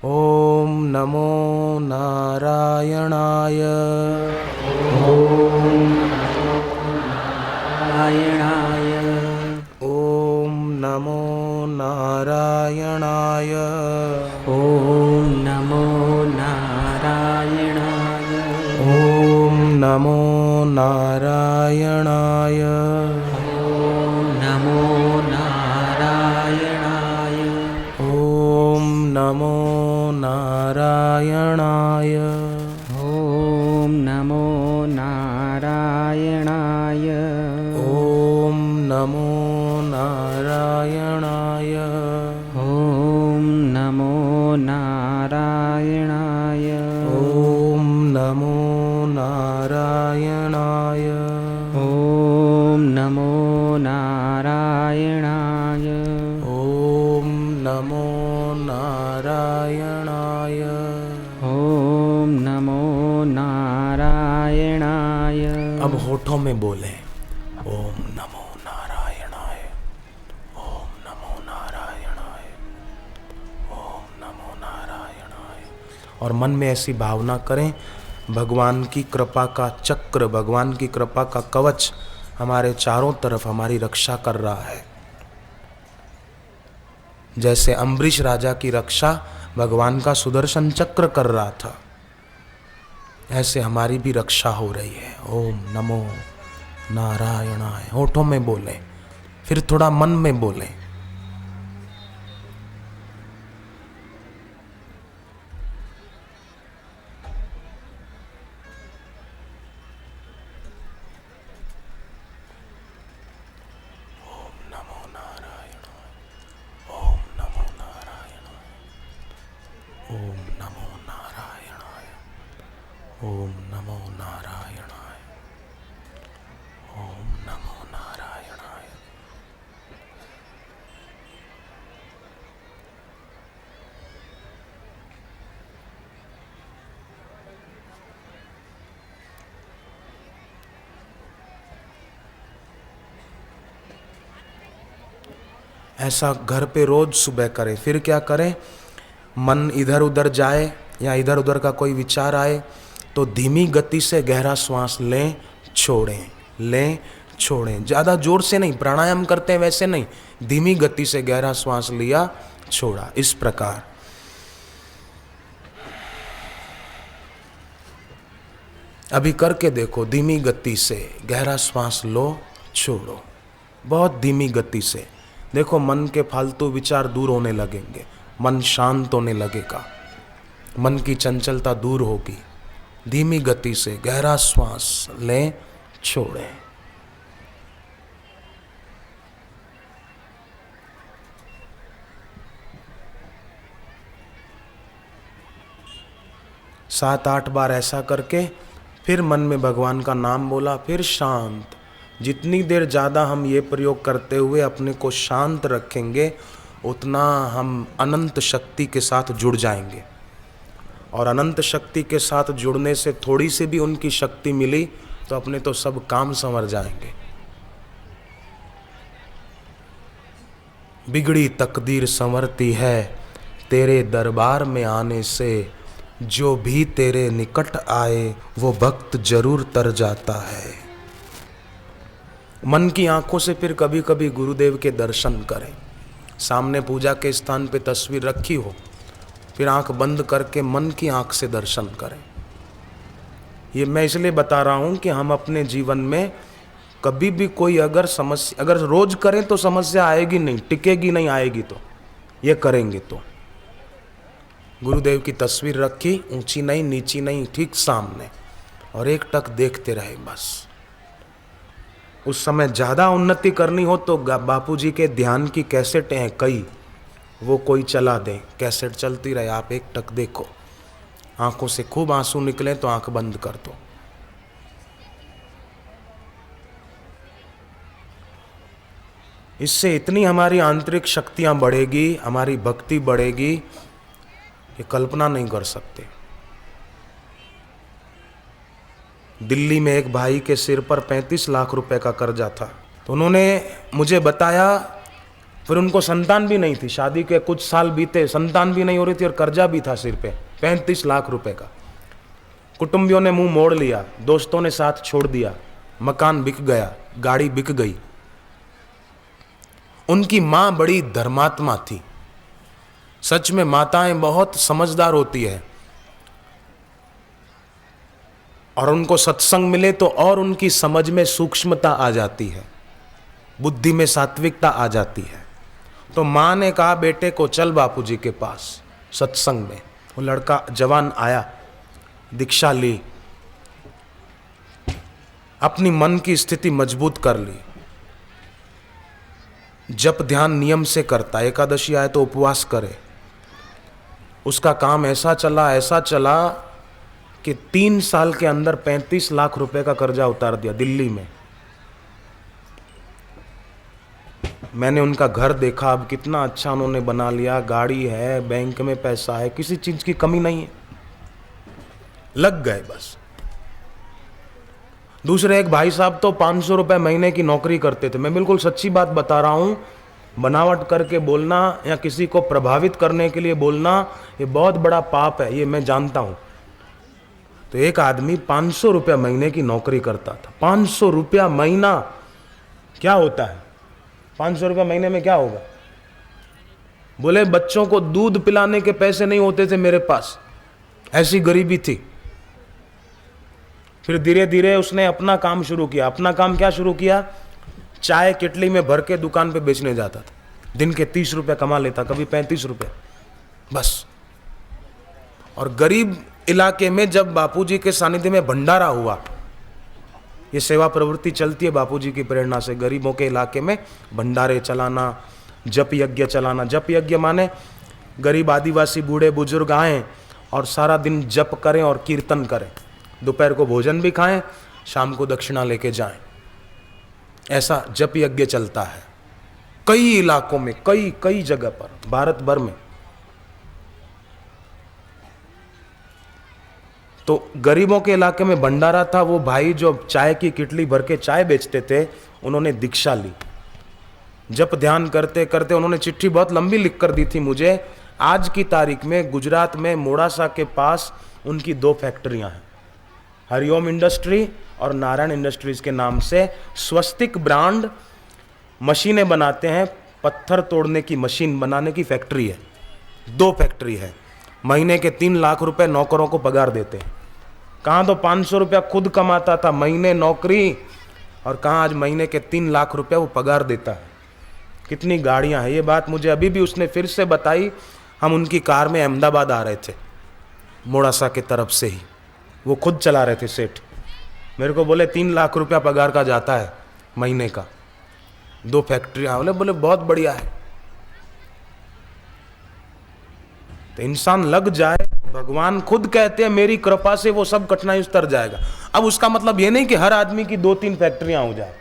ओम नमो नारायणाय। नारायणाय। ओम नमो नारायणाय। ॐ नमो नारायणाय। ओम नमो नारायणाय। ॐ नमो नारायणाय। ओम नमो नारायणाय। ॐ नमो नारायणाय। ओम नमो नारायणाय। ॐ नमो नारायणाय। ओम नमो नारायणाय। ॐ नमो नारायणाय। ओम नमो नारायणाय। ॐ नमो नारायणाय। अब होठों में बोले ओम नमो नारायणाय। ओम नमो नारायणाय। ओम नमो नारायणाय। और मन में ऐसी भावना करें, भगवान की कृपा का चक्र, भगवान की कृपा का कवच हमारे चारों तरफ हमारी रक्षा कर रहा है। जैसे अम्बरीश राजा की रक्षा भगवान का सुदर्शन चक्र कर रहा था, ऐसे हमारी भी रक्षा हो रही है। ओम नमो नारायणाय। होठों में बोले, फिर थोड़ा मन में बोले। ओम नमो नारायणाय। ओम नमो नारायणाय। ओम नमो नारायणाय। ऐसा घर पे रोज सुबह करें। फिर क्या करें, मन इधर उधर जाए या इधर उधर का कोई विचार आए तो धीमी गति से गहरा श्वास लें, छोड़ें, लें, छोड़ें। ज़्यादा जोर से नहीं, प्राणायाम करते हैं वैसे नहीं, धीमी गति से गहरा श्वास लिया, छोड़ा, इस प्रकार। अभी करके देखो, धीमी गति से गहरा श्वास लो, छोड़ो, बहुत धीमी गति से। देखो मन के फालतू विचार दूर होने लगेंगे, मन शांत होने लगेगा, मन की चंचलता दूर होगी। धीमी गति से गहरा श्वास लें, छोड़ें। सात आठ बार ऐसा करके फिर मन में भगवान का नाम बोला, फिर शांत। जितनी देर ज़्यादा हम ये प्रयोग करते हुए अपने को शांत रखेंगे, उतना हम अनंत शक्ति के साथ जुड़ जाएंगे। और अनंत शक्ति के साथ जुड़ने से थोड़ी सी भी उनकी शक्ति मिली तो अपने तो सब काम संवर जाएंगे। बिगड़ी तकदीर संवरती है तेरे दरबार में आने से, जो भी तेरे निकट आए वो भक्त जरूर तर जाता है। मन की आंखों से फिर कभी कभी गुरुदेव के दर्शन करें। सामने पूजा के स्थान पे तस्वीर रखी हो, फिर आंख बंद करके मन की आंख से दर्शन करें। ये मैं इसलिए बता रहा हूं कि हम अपने जीवन में कभी भी कोई अगर समस्या, अगर रोज करें तो समस्या आएगी नहीं, टिकेगी नहीं, आएगी तो ये करेंगे तो। गुरुदेव की तस्वीर रखी, ऊंची नहीं नीची नहीं, ठीक सामने, और एक टक देखते रहे बस। उस समय ज़्यादा उन्नति करनी हो तो बापूजी के ध्यान की कैसेटें हैं कई, वो कोई चला दें, कैसेट चलती रहे, आप एक टक देखो। आंखों से खूब आंसू निकले तो आंख बंद कर दो। इससे इतनी हमारी आंतरिक शक्तियां बढ़ेगी, हमारी भक्ति बढ़ेगी, ये कल्पना नहीं कर सकते। दिल्ली में एक भाई के सिर पर 35 लाख रुपए का कर्जा था, तो उन्होंने मुझे बताया फिर उनको संतान भी नहीं थी, शादी के कुछ साल बीते, संतान भी नहीं हो रही थी और कर्जा भी था सिर पे 35 लाख रुपए का। कुटुंबियों ने मुंह मोड़ लिया, दोस्तों ने साथ छोड़ दिया, मकान बिक गया, गाड़ी बिक गई। उनकी मां बड़ी धर्मात्मा थी। सच में माताएं बहुत समझदार होती है, और उनको सत्संग मिले तो और उनकी समझ में सूक्ष्मता आ जाती है, बुद्धि में सात्विकता आ जाती है। तो मां ने कहा बेटे को चल बापूजी के पास सत्संग में। वो लड़का जवान आया, दीक्षा ली, अपनी मन की स्थिति मजबूत कर ली, जप ध्यान नियम से करता, एकादशी आए तो उपवास करे। उसका काम ऐसा चला कि 3 साल के अंदर 35 लाख रुपए का कर्जा उतार दिया दिल्ली में। मैंने उनका घर देखा, अब कितना अच्छा उन्होंने बना लिया, गाड़ी है, बैंक में पैसा है, किसी चीज की कमी नहीं है, लग गए बस। दूसरे एक भाई साहब तो 500 रुपए महीने की नौकरी करते थे। मैं बिल्कुल सच्ची बात बता रहा हूं, बनावट करके बोलना या किसी को प्रभावित करने के लिए बोलना ये बहुत बड़ा पाप है, ये मैं जानता हूं। तो एक आदमी 500 रुपया महीने की नौकरी करता था। 500 रुपया महीना क्या होता है? 500 रुपया महीने में क्या होगा? बोले बच्चों को दूध पिलाने के पैसे नहीं होते थे मेरे पास, ऐसी गरीबी थी। फिर धीरे धीरे उसने अपना काम शुरू किया। अपना काम क्या शुरू किया? चाय किटली में भर के दुकान पे बेचने जाता था। दिन के 30 रुपए कमा लेता, कभी 35 रुपए बस। और गरीब इलाके में जब बापूजी के सानिध्य में भंडारा हुआ, ये सेवा प्रवृत्ति चलती है बापूजी की प्रेरणा से, गरीबों के इलाके में भंडारे चलाना, जप यज्ञ चलाना। जप यज्ञ माने गरीब आदिवासी बूढ़े बुजुर्ग आएं और सारा दिन जप करें और कीर्तन करें, दोपहर को भोजन भी खाएं, शाम को दक्षिणा लेके जाएं। ऐसा जप यज्ञ चलता है कई इलाकों में, कई जगह पर, भारत भर में। तो गरीबों के इलाके में भंडारा था। वो भाई जो चाय की किटली भर के चाय बेचते थे, उन्होंने दीक्षा ली। जप ध्यान करते करते उन्होंने चिट्ठी बहुत लंबी लिख कर दी थी मुझे। आज की तारीख में गुजरात में मोड़ासा के पास उनकी 2 फैक्ट्रियां हैं, हरिओम इंडस्ट्री और नारायण इंडस्ट्रीज के नाम से। स्वस्तिक ब्रांड मशीनें बनाते हैं, पत्थर तोड़ने की मशीन बनाने की फैक्ट्री है। 2 फैक्ट्री है। महीने के 3 लाख रुपए नौकरों को पगार देते हैं। कहाँ तो 500 रुपया खुद कमाता था महीने नौकरी, और कहाँ आज महीने के 3 लाख रुपया वो पगार देता है। कितनी गाड़ियाँ हैं, ये बात मुझे अभी भी उसने फिर से बताई। हम उनकी कार में अहमदाबाद आ रहे थे, मोड़ासा की तरफ से ही, वो खुद चला रहे थे सेठ। मेरे को बोले 3 लाख रुपया पगार का जाता है महीने का, 2 फैक्ट्रियाँ। बोले बहुत बढ़िया है। तो इंसान लग जाए, भगवान खुद कहते हैं मेरी कृपा से वो सब कठिनाई उतर जाएगा। अब उसका मतलब ये नहीं कि हर आदमी की 2-3 फैक्ट्रियां हो जाए,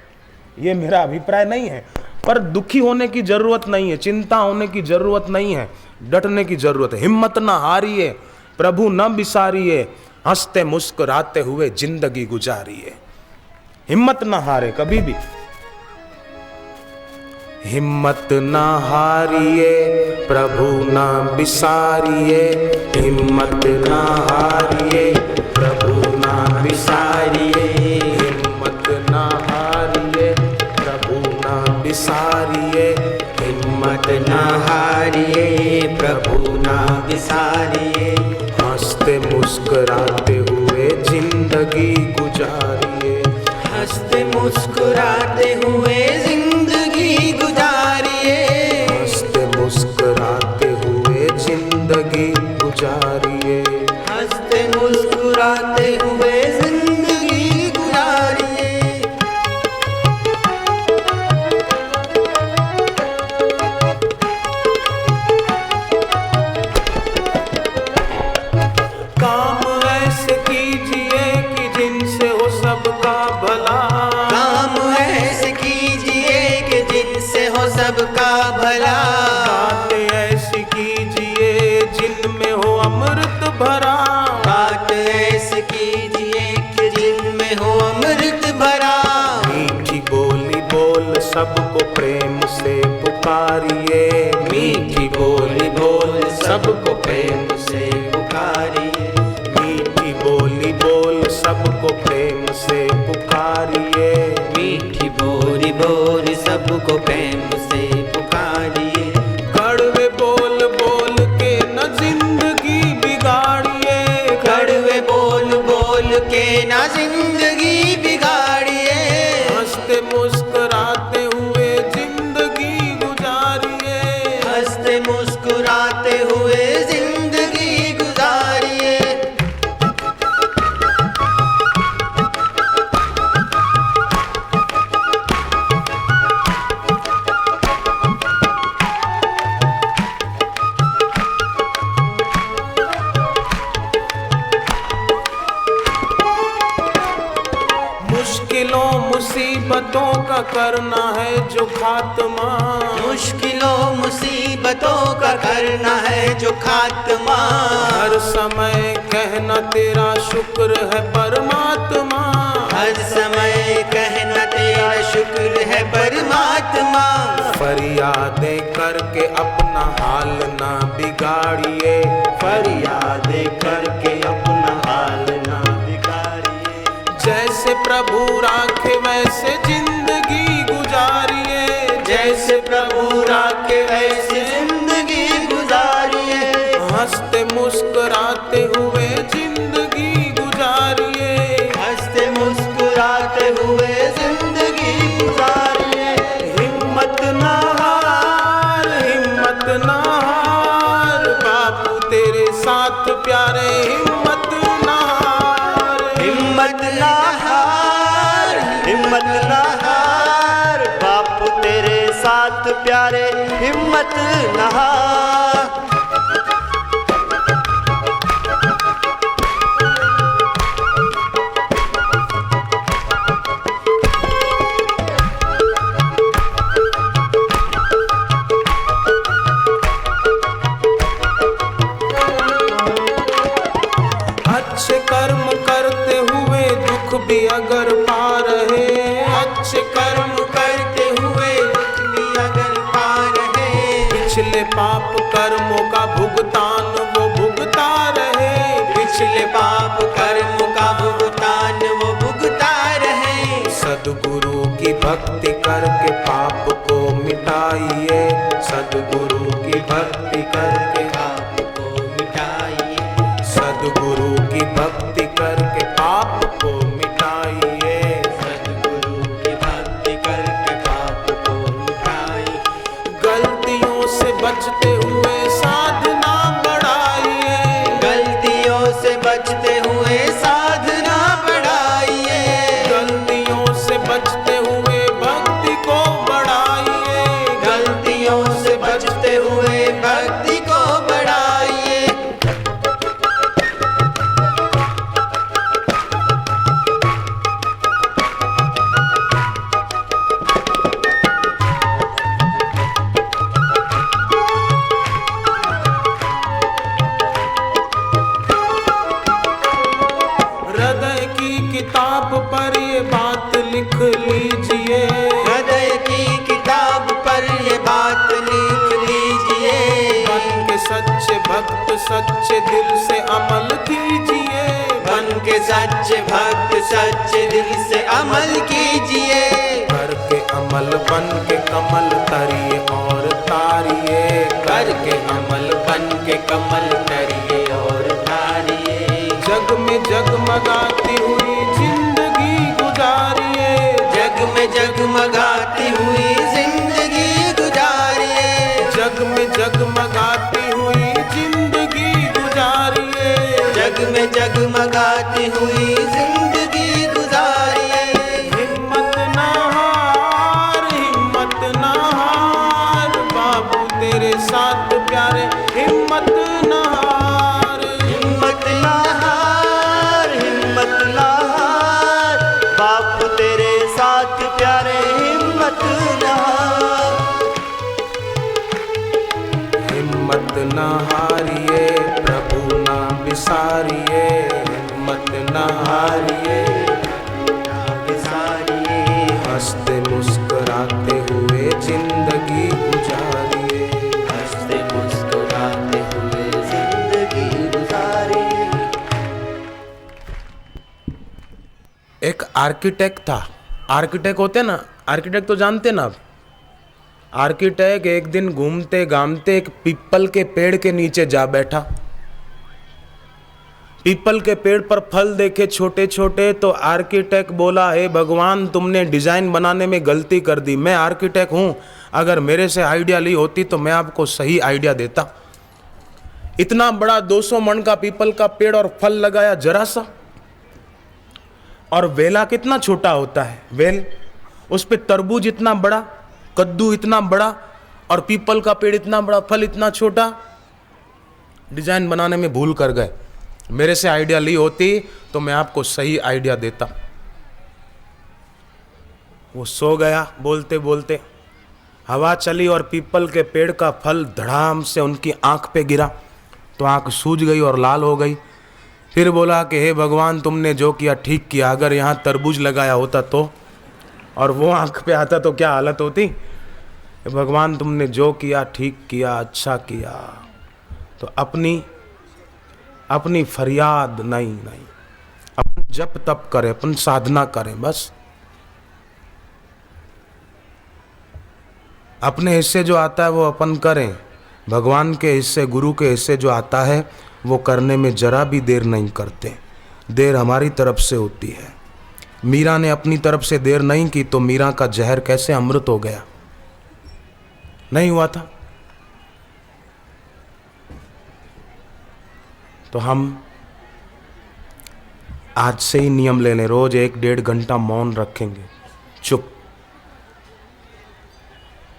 ये मेरा अभिप्राय नहीं है। पर दुखी होने की जरूरत नहीं है, चिंता होने की जरूरत नहीं है, डटने की जरूरत है। हिम्मत ना हारिए, प्रभु न बिसारिए, हंसते मुस्कुराते हुए जिंदगी गुजारिए। हिम्मत ना हारे कभी भी, हिम्मत ना हारिए, प्रभु ना बिसारिए। हिम्मत ना हारिए, प्रभु ना बिसारिए। हिम्मत ना हारिए, प्रभु ना बिसारिए। हिम्मत ना हारिए, प्रभु ना बिसारिए। हंसते मुस्कुराते हुए जिंदगी गुजारिए। हंसते मुस्कुराते हुए जिंदगी गुजारिए। हंसते मुस्कुराते हुए जिंदगी गुजारिए। हंसते मुस्कुराते हुए जिंदगी गुजारिए। काम ऐसे कीजिए कि जिनसे हो सबका भला। काम ऐसे कीजिए कि जिनसे हो सबका भला। बातें ऐसी कीजिए जिनमें हो अमृत भरा। बात ऐसे कीजिए कि जिनमें हो अमृत भरा। मीठी बोली बोल सबको प्रेम से पुकार। पुकारिए, मीठी बोली बोल सबको प्रेम से पुकारिए, मीठी बोली बोल सबको प्रेम से पुकारिए, मीठी बोली बोल सबको प्रेम से पुकारिए, कड़वे बोल बोल के न जिंदगी बिगाड़िए, कड़वे बोल बोल के ना जिंदगी बिगाड़िए, हंसते मुस्कुराते हुए जिंदगी गुजारिए, हंसते मुस्कुराते हुए जिंदगी गुजारिए, मुश्किलों मुसीबतों का करना है जो खात्मा, मुश्किलों मुसीबतों का करना है जो खात्मा, हर समय कहना तेरा शुक्र है परमात्मा, हर समय कहना तेरा शुक्र है परमात्मा, फरियादें करके अपना हाल ना बिगाड़िए, फरियादें करके अपना हाल ना बिगाड़िए, जैसे प्रभु राखे वैसे जिंदगी गुजारिए, जैसे प्रभु राखे ऐसे जिंदगी गुजारिए, हंसते मुस्कुराते हुए जिंदगी गुजारिए, हंसते मुस्कुराते हुए जिंदगी गुजारिए, हिम्मत ना हार, हिम्मत ना हार, बापू तेरे साथ प्यारे, हिम्मत ना हार, हिम्मत ना हार, हिम्मत ना हार, बापू तेरे साथ प्यारे, हिम्मत ना हार। अच्छे कर्म करते हुए दुख भी अगर पा रहे, अच्छे कर्म करते हुए भी अगर पा रहे, पिछले पाप कर्मों का भुगतान वो भुगता रहे, पिछले पाप कर्म का भुगतान वो भुगता रहे, सद्गुरु की भक्ति करके पाप को मिटाइए, सद्गुरु की भक्ति करके पाप को मिटाइए, सद्गुरु की भक्ति करके पाप को मिटाइए, सद्गुरु की भक्ति करके पाप को मिटाइए, गलतियों से बचते हुए साधना बढ़ाइए, गलतियों से बचते हुए साधना बढ़ाइए, गलतियों से बचते हुए भक्ति को बढ़ाइए, गलतियों से बचते हुए भक्ति को बढ़ाइए, हृदय की किताब पर ये बात लिख लीजिए, हृदय की किताब पर ये बात लिख लीजिए, बन के सच्चे भक्त सच्चे दिल से अमल कीजिए, बन के सच्चे भक्त सच्चे दिल से अमल कीजिए, करके अमल बन के कमल तरिए और तारिए, करके अमल बन के कमल तरिए और तारिए, जग में जगमगाती हुई जिंदगी गुजारिए, जग में जगमगाती हुई जिंदगी गुजारिए, जग में जगमगाती हुई जिंदगी गुजारिए, जग में जगमगाती हुई जिंदगी गुजारिए, हिम्मत ना हार, हिम्मत ना हार, बाबू तेरे साथ प्यारे, हिम्मत ना हार, हिम्मत ना हार, हिम्मत ना हार, बाप तेरे साथ प्यारे, हिम्मत ना हार, हिम्मत ना हारिए, प्रभु ना बिसारिए, हिम्मत ना हारिए, बिसारिए, हंसते मुस्कुराते हुए जिंदगी गुजार एक आर्किटेक्ट था। आर्किटेक्ट होते ना, आर्किटेक्ट तो जानते ना आप। आर्किटेक्ट एक दिन घूमते घामते एक पीपल के पेड़ के नीचे जा बैठा। पीपल के पेड़ पर फल देखे छोटे छोटे, तो आर्किटेक्ट बोला, हे भगवान, तुमने डिजाइन बनाने में गलती कर दी। मैं आर्किटेक्ट हूं, अगर मेरे से आइडिया ली होती तो मैं आपको सही आइडिया देता। इतना बड़ा 200 मन का पीपल का पेड़ और फल लगाया जरा सा। और वेला कितना छोटा होता है, वेल, उस पे तरबूज इतना बड़ा, कद्दू इतना बड़ा, और पीपल का पेड़ इतना बड़ा, फल इतना छोटा। डिजाइन बनाने में भूल कर गए। मेरे से आइडिया ली होती तो मैं आपको सही आइडिया देता। वो सो गया। बोलते बोलते हवा चली और पीपल के पेड़ का फल धड़ाम से उनकी आंख पे गिरा, तो आंख सूज गई और लाल हो गई। फिर बोला कि हे भगवान, तुमने जो किया ठीक किया, अगर यहाँ तरबूज लगाया होता तो, और वो आंख पे आता तो क्या हालत होती। भगवान, तुमने जो किया ठीक किया, अच्छा किया। तो अपनी फरियाद नहीं, अपन जप तप करें, अपन साधना करें, बस अपने हिस्से जो आता है वो अपन करें। भगवान के हिस्से, गुरु के हिस्से जो आता है वो करने में जरा भी देर नहीं करते। देर हमारी तरफ से होती है। मीरा ने अपनी तरफ से देर नहीं की तो मीरा का जहर कैसे अमृत हो गया? नहीं हुआ था। तो हम आज से ही नियम ले लें, रोज 1-1.5 घंटा मौन रखेंगे, चुप,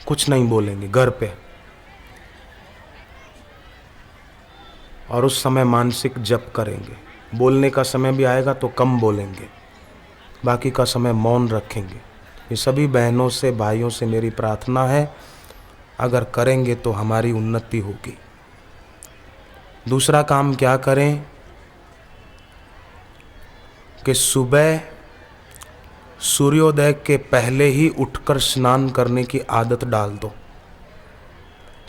कुछ नहीं बोलेंगे घर पे। और उस समय मानसिक जप करेंगे। बोलने का समय भी आएगा तो कम बोलेंगे, बाकी का समय मौन रखेंगे। ये सभी बहनों से, भाइयों से मेरी प्रार्थना है, अगर करेंगे तो हमारी उन्नति होगी। दूसरा काम क्या करें कि सुबह सूर्योदय के पहले ही उठकर स्नान करने की आदत डाल दो।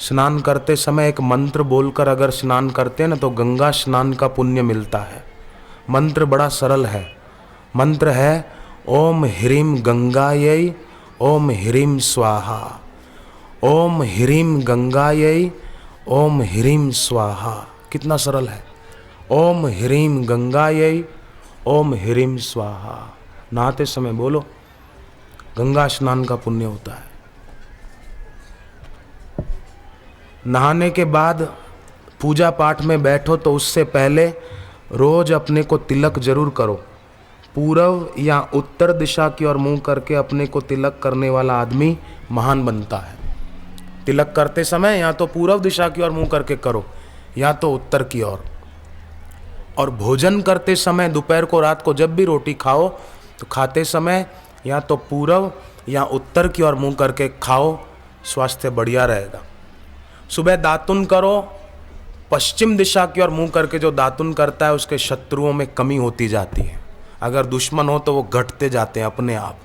स्नान करते समय एक मंत्र बोलकर अगर स्नान करते हैं ना, तो गंगा स्नान का पुण्य मिलता है। मंत्र बड़ा सरल है। मंत्र है ओम ह्रीम गंगायै, ओम ह्रीम स्वाहा, ओम ह्रीम गंगायै, ओम ह्रीम स्वाहा। कितना सरल है। ओम ह्रीम गंगायै, ओम ह्रीम स्वाहा। नहाते समय बोलो, गंगा स्नान का पुण्य होता है। नहाने के बाद पूजा पाठ में बैठो तो उससे पहले रोज अपने को तिलक जरूर करो। पूर्व या उत्तर दिशा की ओर मुंह करके अपने को तिलक करने वाला आदमी महान बनता है। तिलक करते समय या तो पूर्व दिशा की ओर मुंह करके करो या तो उत्तर की ओर। और भोजन करते समय, दोपहर को, रात को, जब भी रोटी खाओ तो खाते समय या तो पूर्व या उत्तर की ओर मुंह करके खाओ, स्वास्थ्य बढ़िया रहेगा। सुबह दातुन करो, पश्चिम दिशा की ओर मुंह करके जो दातुन करता है उसके शत्रुओं में कमी होती जाती है। अगर दुश्मन हो तो वो घटते जाते हैं अपने आप।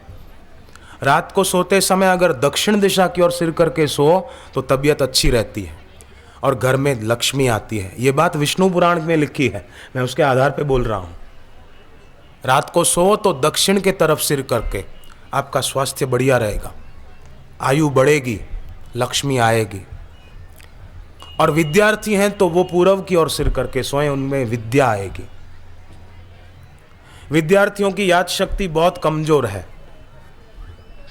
रात को सोते समय अगर दक्षिण दिशा की ओर सिर करके सो तो तबीयत अच्छी रहती है और घर में लक्ष्मी आती है। ये बात विष्णु पुराण में लिखी है, मैं उसके आधार पे बोल रहा हूँ। रात को सो तो दक्षिण के तरफ सिर करके, आपका स्वास्थ्य बढ़िया रहेगा, आयु बढ़ेगी, लक्ष्मी आएगी। और विद्यार्थी हैं तो वो पूर्व की ओर सिर करके सोएं, उनमें विद्या आएगी। विद्यार्थियों की याद शक्ति बहुत कमजोर है,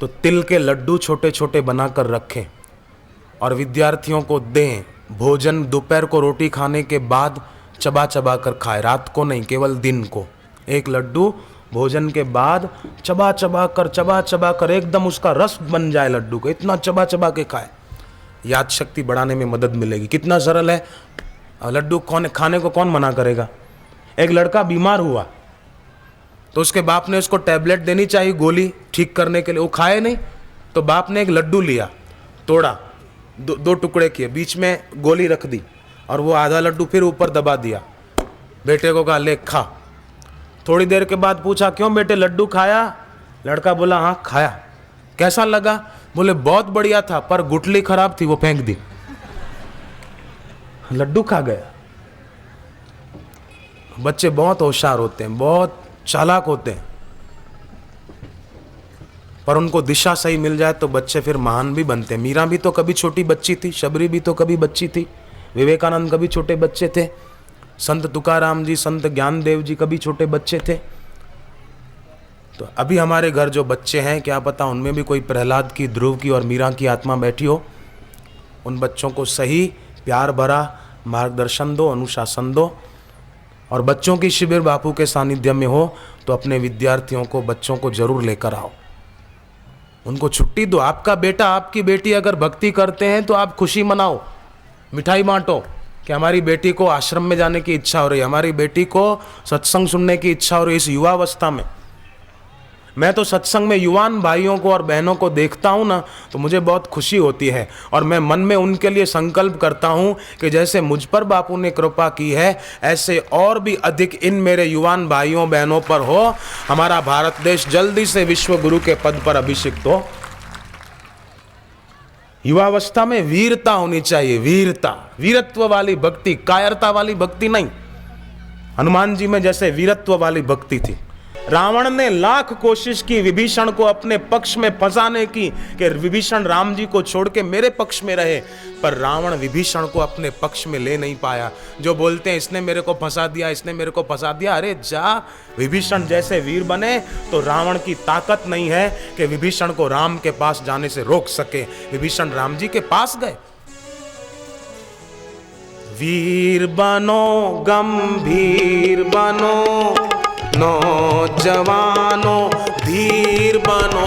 तो तिल के लड्डू छोटे छोटे बनाकर रखें और विद्यार्थियों को दें। भोजन दोपहर को रोटी खाने के बाद चबा चबा कर खाए, रात को नहीं, केवल दिन को। एक लड्डू भोजन के बाद चबा चबा कर एकदम उसका रस बन जाए लड्डू को, इतना चबा चबा के खाए। याद शक्ति बढ़ाने में मदद मिलेगी। कितना सरल है। लड्डू खाने को कौन मना करेगा। एक लड़का बीमार हुआ तो उसके बाप ने उसको टैबलेट देनी चाहिए, गोली ठीक करने के लिए, वो खाए नहीं। तो बाप ने एक लड्डू लिया, तोड़ा, दो टुकड़े किए, बीच में गोली रख दी और वो आधा लड्डू फिर ऊपर दबा दिया। बेटे को कहा, ले खा। थोड़ी देर के बाद पूछा, क्यों बेटे लड्डू खाया? लड़का बोला, हाँ खाया। कैसा लगा? बोले बहुत बढ़िया था, पर गुठली खराब थी, वो फेंक दी। लड्डू खा गया। बच्चे बहुत होशियार होते हैं, बहुत चालाक होते हैं। पर उनको दिशा सही मिल जाए तो बच्चे फिर महान भी बनते हैं। मीरा भी तो कभी छोटी बच्ची थी, शबरी भी तो कभी बच्ची थी, विवेकानंद कभी छोटे बच्चे थे, संत तुकाराम जी, संत ज्ञानदेव जी कभी छोटे बच्चे थे। तो अभी हमारे घर जो बच्चे हैं, क्या पता उनमें भी कोई प्रहलाद की, ध्रुव की और मीरा की आत्मा बैठी हो। उन बच्चों को सही प्यार भरा मार्गदर्शन दो, अनुशासन दो। और बच्चों की शिविर बापू के सानिध्य में हो तो अपने विद्यार्थियों को, बच्चों को जरूर लेकर आओ, उनको छुट्टी दो। आपका बेटा, आपकी बेटी अगर भक्ति करते हैं तो आप खुशी मनाओ, मिठाई बांटो कि हमारी बेटी को आश्रम में जाने की इच्छा हो रही है, हमारी बेटी को सत्संग सुनने की इच्छा हो रही है इस युवावस्था में। मैं तो सत्संग में युवान भाइयों को और बहनों को देखता हूँ ना, तो मुझे बहुत खुशी होती है और मैं मन में उनके लिए संकल्प करता हूँ कि जैसे मुझ पर बापू ने कृपा की है, ऐसे और भी अधिक इन मेरे युवान भाइयों बहनों पर हो। हमारा भारत देश जल्दी से विश्व गुरु के पद पर अभिषिक्त हो। युवावस्था में वीरता होनी चाहिए, वीरता, वीरत्व वाली भक्ति, कायरता वाली भक्ति नहीं। हनुमान जी में जैसे वीरत्व वाली भक्ति थी। रावण ने लाख कोशिश की विभीषण को अपने पक्ष में फंसाने की कि विभीषण राम जी को छोड़ के मेरे पक्ष में रहे, पर रावण विभीषण को अपने पक्ष में ले नहीं पाया। जो बोलते हैं इसने मेरे को फंसा दिया, इसने मेरे को फंसा दिया, अरे जा, विभीषण जैसे वीर बने तो रावण की ताकत नहीं है कि विभीषण को राम के पास जाने से रोक सके। विभीषण राम जी के पास गए। वीर बनो, गंभीर बनो, नौजवानों धीर बनो,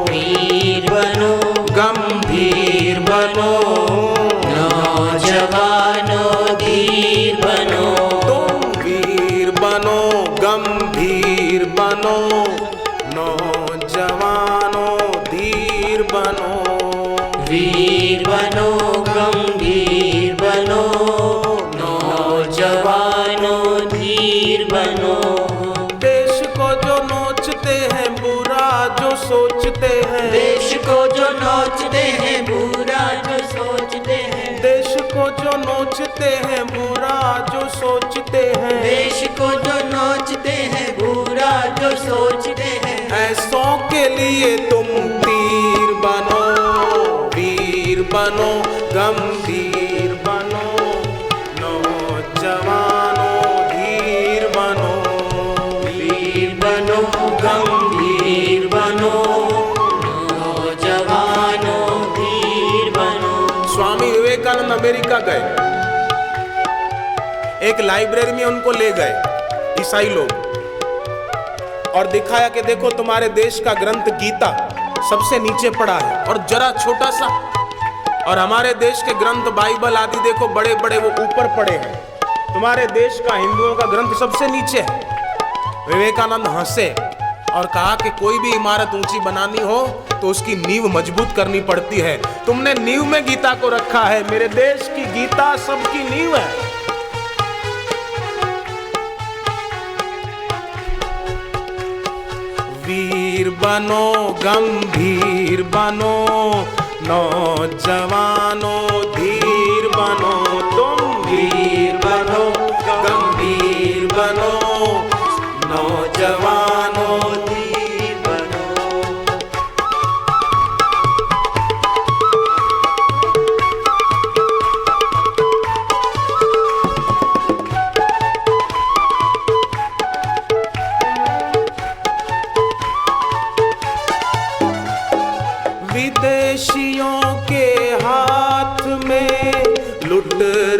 वीर बनो, गंभीर बनो, नौजवानों धीर बनो। तुम वीर बनो, गंभीर बनो, नौजवानों धीर बनो, वीर बनो, गंभीर बनो, नौजवानों धीर बनो। देश को जो नोचते हैं बुरा जो सोचते हैं, देश को जो नोचते हैं बुरा जो सोचते हैं, देश को जो नोचते हैं बुरा जो सोचते हैं, देश को जो नोचते हैं बुरा जो सोचते हैं, ऐसों के लिए तुम तीर बनो, वीर बनो, गंभीर बनो, नौजवानों धीर बनो, वीर बनो, गंभीर बनो, नौजवानों धीर बनो। स्वामी विवेकानंद अमेरिका गए, एक लाइब्रेरी में उनको ले गए ईसाई लोग और दिखाया कि देखो तुम्हारे देश का ग्रंथ गीता सबसे नीचे पड़ा है और जरा छोटा सा, और हमारे देश के ग्रंथ बाइबल आदि देखो बड़े बड़े वो ऊपर पड़े हैं। तुम्हारे देश का, हिंदुओं का ग्रंथ सबसे नीचे है। विवेकानंद हंसे और कहा कि कोई भी इमारत ऊंची बनानी हो तो उसकी नींव मजबूत करनी पड़ती है। तुमने नींव में गीता को रखा है। मेरे देश की गीता सबकी नींव है। वीर बनो, गंभीर बनो, नौजवानों धीर बनो, तुम वीर बनो, गंभीर बनो, नौजवानों धीर बनो। विदेशियों के हाथ में लुट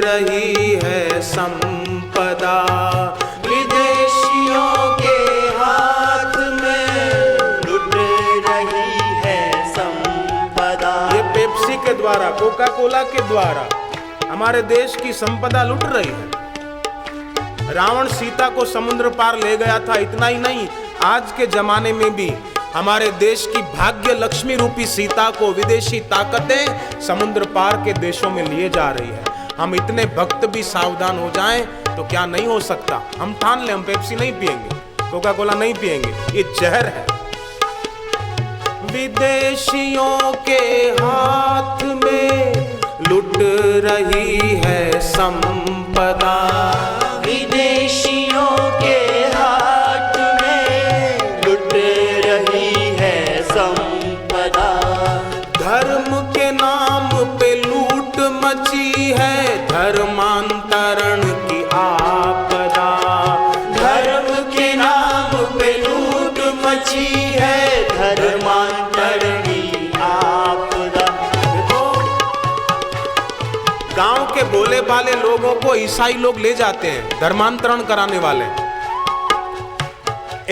रही है संपदा, विदेशियों के हाथ में लुट रही है संपदा। ये पेप्सी के द्वारा, कोका कोला के द्वारा हमारे देश की संपदा लुट रही है। रावण सीता को समुद्र पार ले गया था, इतना ही नहीं, आज के जमाने में भी हमारे देश की भाग्य लक्ष्मी रूपी सीता को विदेशी ताकतें समुद्र पार के देशों में लिए जा रही है। हम इतने भक्त भी सावधान हो जाएं तो क्या नहीं हो सकता। हम ठान लें हम पेप्सी नहीं पिएंगे, कोका कोला नहीं पिएंगे, ये जहर है। विदेशियों के हाथ में लुट रही है संपदा, विदेशियों के हाथ में लुट रही है संपदा। धर्म के नाम पे लूट मची है, धर्मांतरण की आपदा। धर्म के नाम पे लूट मची है, धर्मांतरण की आपदा। गांव के भोले भाले लोगों को ईसाई लोग ले जाते हैं, धर्मांतरण कराने वाले।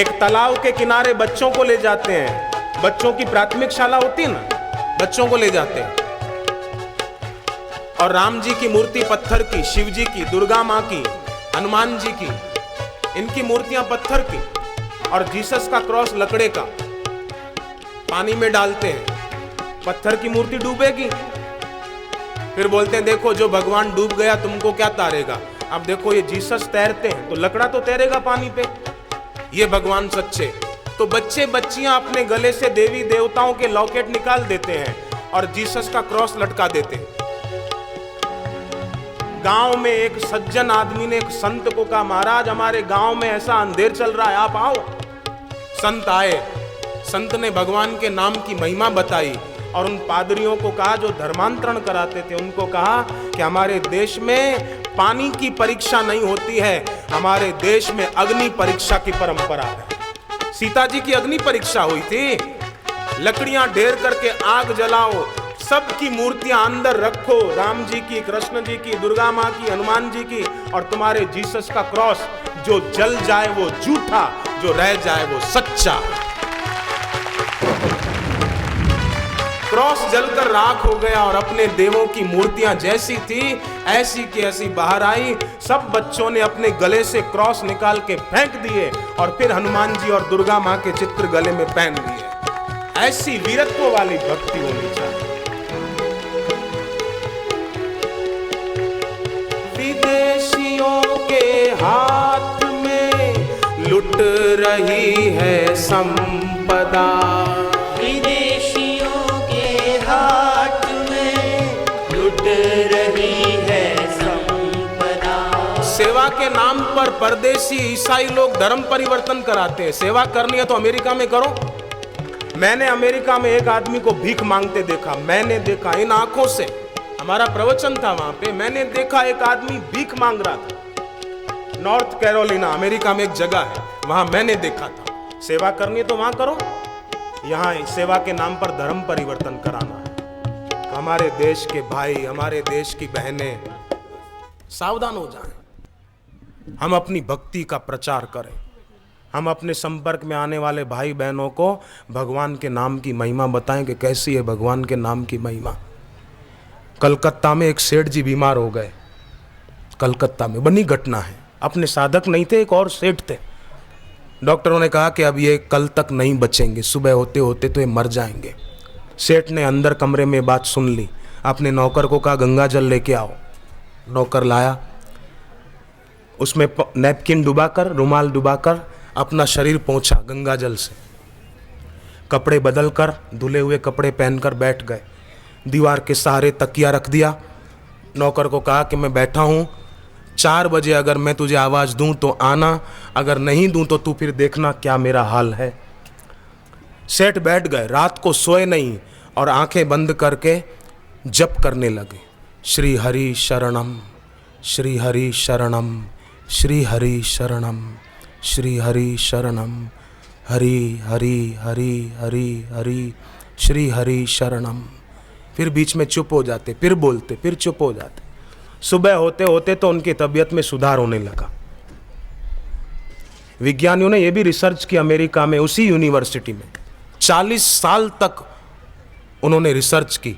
एक तालाब के किनारे बच्चों को ले जाते हैं, बच्चों की प्राथमिक शाला होती है ना, बच्चों को ले जाते हैं। और राम जी की मूर्ति पत्थर की, शिव जी की, दुर्गा माँ की, हनुमान जी की, इनकी मूर्तियां पत्थर की, और जीसस का क्रॉस लकड़े का, पानी में डालते हैं, पत्थर की मूर्ति डूबेगी। फिर बोलते हैं देखो जो भगवान डूब गया तुमको क्या तारेगा। अब देखो ये जीसस तैरते हैं तो लकड़ा तो तैरेगा पानी पे, ये भगवान सच्चे। तो बच्चे बच्चियां अपने गले से देवी देवताओं के लॉकेट निकाल देते हैं और जीसस का क्रॉस लटका देते हैं। गांव में एक सज्जन आदमी ने एक संत को कहा, महाराज हमारे गांव में ऐसा अंधेर चल रहा है, आप आओ। संत आए, संत ने भगवान के नाम की महिमा बताई और उन पादरियों को कहा जो धर्मांतरण कराते थे, उनको कहा कि हमारे देश में पानी की परीक्षा नहीं होती है, हमारे देश में अग्नि परीक्षा की परंपरा है। सीता जी की अग्नि परीक्षा हुई थी, लकड़ियां ढेर करके आग जलाओ, सबकी मूर्तियां अंदर रखो, राम जी की, कृष्ण जी की, दुर्गा माँ की, हनुमान जी की, और तुम्हारे जीसस का क्रॉस, जो जल जाए वो झूठा, जो रह जाए वो सच्चा। क्रॉस जलकर राख हो गया और अपने देवों की मूर्तियां जैसी थी ऐसी की ऐसी बाहर आई। सब बच्चों ने अपने गले से क्रॉस निकाल के फेंक दिए और फिर हनुमान जी और दुर्गा माँ के चित्र गले में पहन लिए। ऐसी वीरत्व वाली भक्ति होनी चाहिए। विदेशियों के हाथ में लुट रही है संपदा, विदेशियों के हाथ में लुट रही है संपदा। सेवा के नाम पर परदेसी ईसाई लोग धर्म परिवर्तन कराते हैं। सेवा करनी है तो अमेरिका में करो। मैंने अमेरिका में एक आदमी को भीख मांगते देखा, मैंने देखा इन आंखों से, हमारा प्रवचन था वहां पे, मैंने देखा एक आदमी भीख मांग रहा था। नॉर्थ कैरोलिना अमेरिका में एक जगह है, वहां मैंने देखा था। सेवा करनी है तो वहां करो, यहाँ सेवा के नाम पर धर्म परिवर्तन कराना है। हमारे देश के भाई, हमारे देश की बहनें सावधान हो जाएं। हम अपनी भक्ति का प्रचार करें, हम अपने संपर्क में आने वाले भाई बहनों को भगवान के नाम की महिमा बताएं कि कैसी है भगवान के नाम की महिमा। कलकत्ता में एक सेठ जी बीमार हो गए, कलकत्ता में बनी घटना है। अपने साधक नहीं थे, एक और सेठ थे। डॉक्टरों ने कहा कि अब ये कल तक नहीं बचेंगे, सुबह होते होते तो ये मर जाएंगे। सेठ ने अंदर कमरे में बात सुन ली, अपने नौकर को कहा गंगा जल लेके आओ। नौकर लाया, उसमें नैपकिन डुबाकर, रुमाल डुबाकर अपना शरीर पोंछा गंगा जल से, कपड़े बदलकर, धुले हुए कपड़े पहनकर बैठ गए। दीवार के सहारे तकिया रख दिया। नौकर को कहा कि मैं बैठा हूँ, 4 बजे अगर मैं तुझे आवाज़ दूं तो आना, अगर नहीं दूं तो तू फिर देखना क्या मेरा हाल है। सेठ बैठ गए, रात को सोए नहीं और आंखें बंद करके जप करने लगे, श्री हरि शरणम, श्री हरि शरणम, श्री हरि शरणम, श्री हरि शरणम, हरि हरि हरि हरि हरि, श्री हरि शरणम। फिर बीच में चुप हो जाते, फिर बोलते, फिर चुप हो जाते। सुबह होते होते तो उनकी तबीयत में सुधार होने लगा। विज्ञानियों ने यह भी रिसर्च की अमेरिका में, उसी यूनिवर्सिटी में 40 साल तक उन्होंने रिसर्च की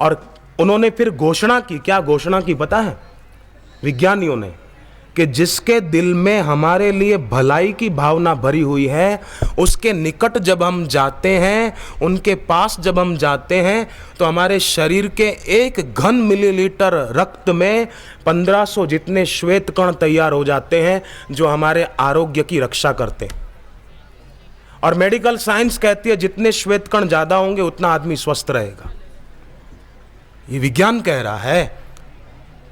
और उन्होंने फिर घोषणा की। क्या घोषणा की पता है विज्ञानियों ने? कि जिसके दिल में हमारे लिए भलाई की भावना भरी हुई है, उसके निकट जब हम जाते हैं, उनके पास जब हम जाते हैं, तो हमारे शरीर के 1 घन मिलीलीटर रक्त में 1500 जितने श्वेत कण तैयार हो जाते हैं, जो हमारे आरोग्य की रक्षा करते हैं। और मेडिकल साइंस कहती है जितने श्वेत कण ज़्यादा होंगे उतना आदमी स्वस्थ रहेगा। ये विज्ञान कह रहा है।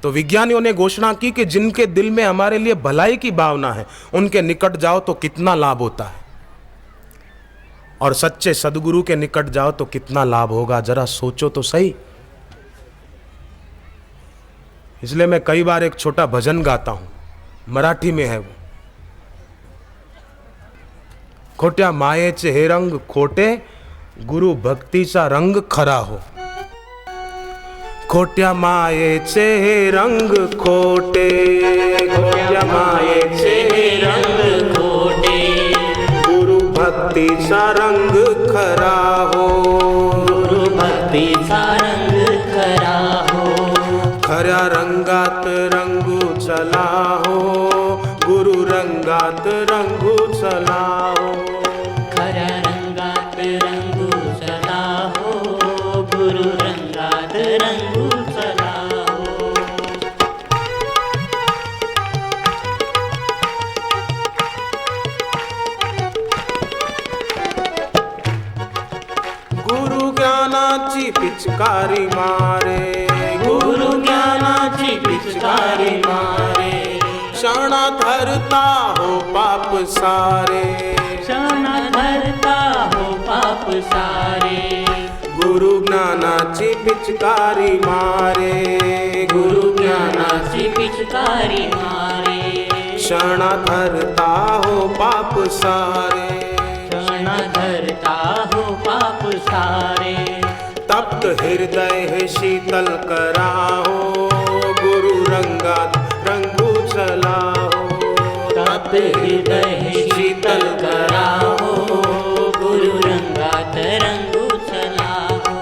तो विज्ञानियों ने घोषणा की कि जिनके दिल में हमारे लिए भलाई की भावना है, उनके निकट जाओ तो कितना लाभ होता है। और सच्चे सदगुरु के निकट जाओ तो कितना लाभ होगा, जरा सोचो तो सही। इसलिए मैं कई बार एक छोटा भजन गाता हूं, मराठी में है वो। खोट्या मायेचे हे रंग खोटे, गुरु भक्तीचा रंग खरा हो। खोट्या मायेचे हे रंग खोटे, खोट्या मायेचे हे रंग खोटे, गुरु भक्तीचा रंग खरा हो, गुरु भक्तीचा रंग खरा हो। खऱ्या रंगात रंगू चला हो, गुरु रंगात रंगू चला हो। खऱ्या रंगात रंगू चला हो, गुरु रंगात रंगू चला हो। गुरु ज्ञानाची पिचकारी मारे, गुरु ज्ञानाची पिचकारी मारे, क्षणात हरता हो पाप सारे, क्षण धरता हो पाप सारे। गुरु ज्ञानाची पिचकारी मारे, गुरु ज्ञानाची पिचकारी मारे, क्षणात हरता हो पाप सारे। क्षण धरता हो पाप सारे। तप्त हृदय है शीतल करा हो, गुरु रंगात रंगू चला हो। तप्त हृदय शीतल करा हो, गुरु रंगात रंगू चला हो।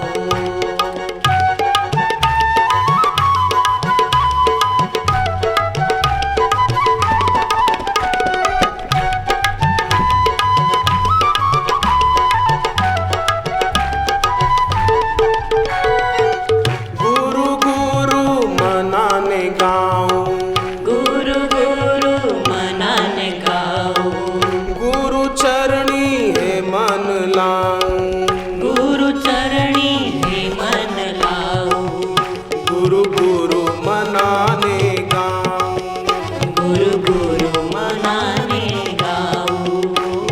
गुरु गुरु मनाने गाऊं, गुरु गुरु मनाने गाओ, गुरु चरणी है मन लाऊं। गुरु चरणी है मन लाओ। गुरु गुरु मनाने गाऊं, गुरु गुरु मनाने गाओ,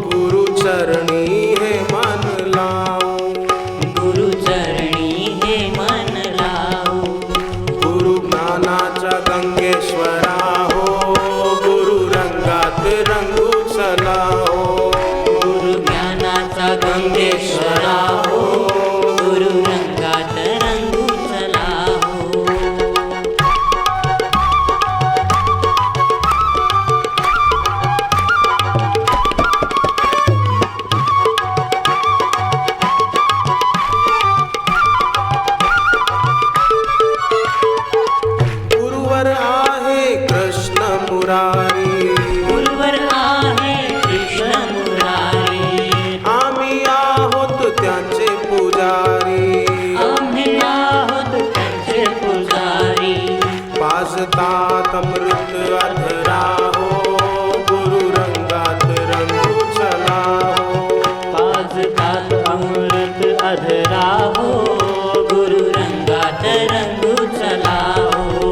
गुरु चरणी है मन लाऊं। गुरु चरणी है मन लाओ। गुरु ज्ञानाचा गंगेश्वरा हो, गुरु रंगात रंगू चला हो। गुरु ज्ञानाचा गंगेश्वरा हो, गुरु रंगात रंगू चला हो। गुरुवर आहे कृष्ण मुरारी, गुरुवर आहे कृष्ण मुरारी, आम्ही आहोत त्याचे पुजारी। आम्ही आहोत त्यांचे पुजारी। पाजतात अमृत अधरा हो, गुरु रंगात रंगू चला हो। पाजतात अमृत अधरा हो, गुरु रंगात रंगू चला हो।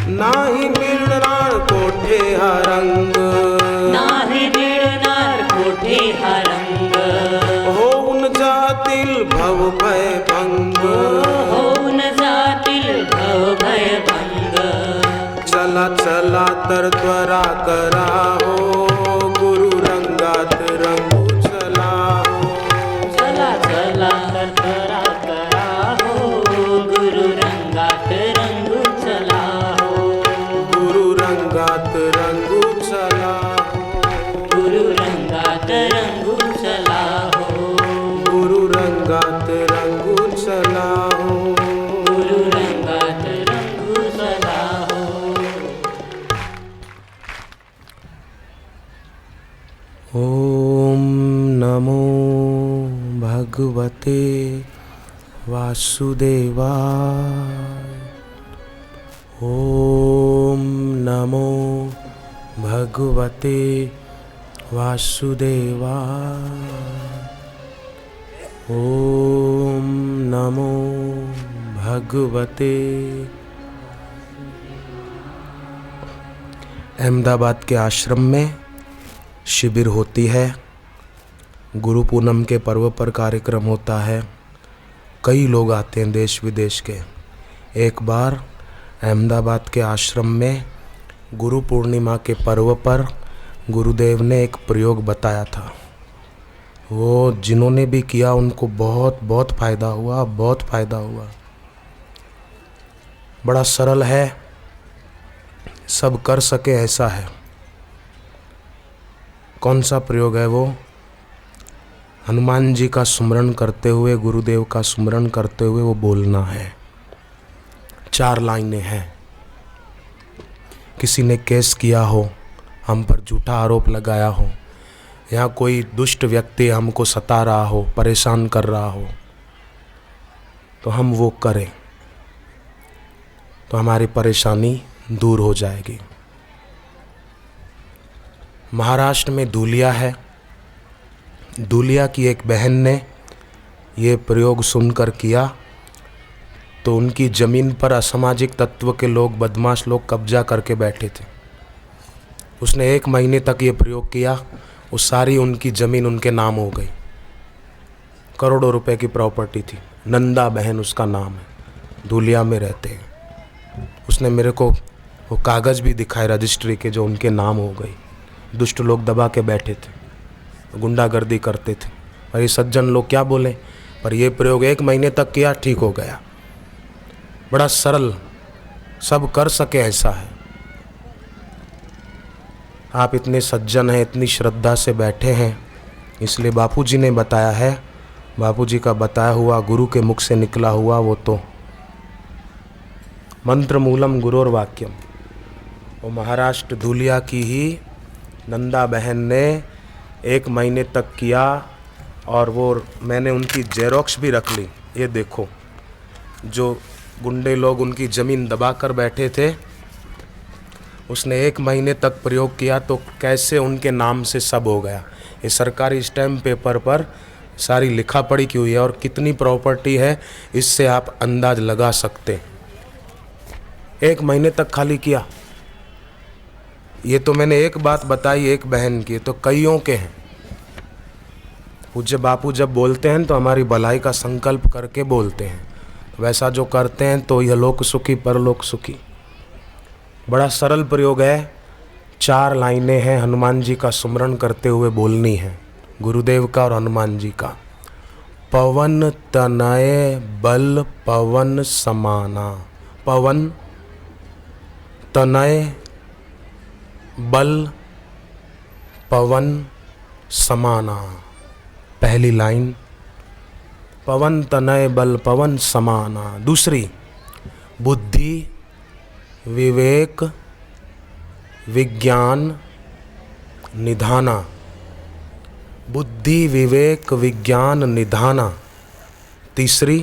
नाही मिळणार कोठे हा रंग, नाही मिळणार कोठे हा रंग, होऊन जातील भव भय भंग। होऊन जातील भय भंग। चला चला तर त्वरा करा हो, गुरु रंगात रंगू चला हो। चला चला तर करा करा हो, गुरु रंगात रंगू चला हो। गुरु रंगात रंगू चला हो। गुरु रंगात रंगू चला हो। गुरु रंगात रंगू चला हो। गुरु रंगात रंगू चला हो। ओम नमो भगवते वासुदेवाय। ओम नमो भगवते वासुदेवाय। ओम नमो भगवते। अहमदाबाद के आश्रम में शिविर होती है, गुरु पूनम के पर्व पर कार्यक्रम होता है, कई लोग आते हैं देश विदेश के। एक बार अहमदाबाद के आश्रम में गुरु पूर्णिमा के पर्व पर गुरुदेव ने एक प्रयोग बताया था। वो जिन्होंने भी किया उनको बहुत बहुत फ़ायदा हुआ, बहुत फ़ायदा हुआ। बड़ा सरल है, सब कर सके ऐसा है। कौन सा प्रयोग है वो? हनुमान जी का सुमरण करते हुए, गुरुदेव का सुमरण करते हुए वो बोलना है। 4 लाइनें हैं। किसी ने केस किया हो, हम पर झूठा आरोप लगाया हो, या कोई दुष्ट व्यक्ति हमको सता रहा हो, परेशान कर रहा हो, तो हम वो करें तो हमारी परेशानी दूर हो जाएगी। महाराष्ट्र में धूलिया है। धूलिया की एक बहन ने ये प्रयोग सुनकर किया तो उनकी ज़मीन पर असामाजिक तत्व के लोग, बदमाश लोग कब्जा करके बैठे थे। उसने 1 महीने तक ये प्रयोग किया, वो सारी उनकी ज़मीन उनके नाम हो गई। करोड़ों रुपए की प्रॉपर्टी थी। नंदा बहन उसका नाम है, धूलिया में रहते हैं। उसने मेरे को वो कागज़ भी दिखाए रजिस्ट्री के, जो उनके नाम हो गई। दुष्ट लोग दबा के बैठे थे, गुंडागर्दी करते थे, और ये सज्जन लोग क्या बोले, पर ये प्रयोग 1 महीने तक किया, ठीक हो गया। बड़ा सरल, सब कर सके ऐसा है। आप इतने सज्जन हैं, इतनी श्रद्धा से बैठे हैं, इसलिए बापूजी ने बताया है। बापूजी का बताया हुआ, गुरु के मुख से निकला हुआ, वो तो मंत्र मूलम गुरोर वाक्यम। वो महाराष्ट्र धूलिया की ही नंदा बहन ने 1 महीने तक किया, और वो मैंने उनकी जेरोक्स भी रख ली। ये देखो, जो गुंडे लोग उनकी ज़मीन दबा कर बैठे थे, उसने 1 महीने तक प्रयोग किया तो कैसे उनके नाम से सब हो गया। ये सरकारी स्टैम्प पेपर पर सारी लिखा पढ़ी की हुई है, और कितनी प्रॉपर्टी है इससे आप अंदाज लगा सकते। 1 महीने तक खाली किया। ये तो मैंने एक बात बताई एक बहन की, तो कईयों के हैं। पूज्य बापू जब बोलते हैं तो हमारी भलाई का संकल्प करके बोलते हैं, वैसा जो करते हैं तो यह लोक सुखी परलोक सुखी। बड़ा सरल प्रयोग है। 4 लाइनें हैं, हनुमान जी का सुमरण करते हुए बोलनी है, गुरुदेव का और हनुमान जी का। पवन तनय बल पवन समाना। पवन तनय बल पवन समाना। पहली लाइन, पवन तनय बल पवन समाना। दूसरी, बुद्धि विवेक विज्ञान निधाना। बुद्धि विवेक विज्ञान निधाना। तीसरी,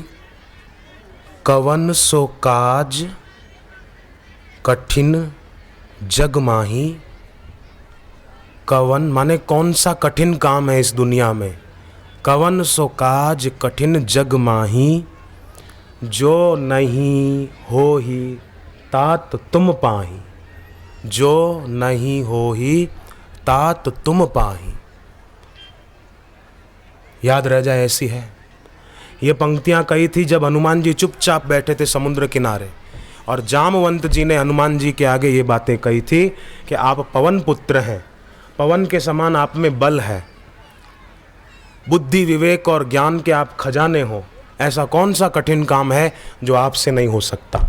कवन सो काज कठिन जग माही। कवन माने कौन सा कठिन काम है इस दुनिया में। कवन सो काज कठिन जग माही, जो नहीं हो ही तात तुम पाही। जो नहीं हो ही तात तुम पाही। याद रह जाए ऐसी है। ये पंक्तियां कही थी जब हनुमान जी चुपचाप बैठे थे समुद्र किनारे, और जामवंत जी ने हनुमान जी के आगे ये बातें कही थी कि आप पवन पुत्र हैं, पवन के समान आप में बल है, बुद्धि विवेक और ज्ञान के आप खजाने हो। ऐसा कौन सा कठिन काम है जो आपसे नहीं हो सकता।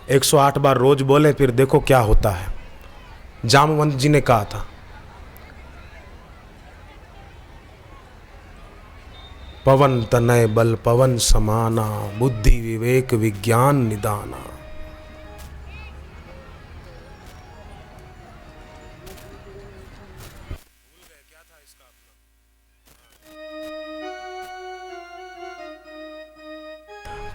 108 बार रोज बोले, फिर देखो क्या होता है। जामवंत जी ने कहा था। पवन तनय बल पवन समाना, बुद्धि विवेक विज्ञान निदाना।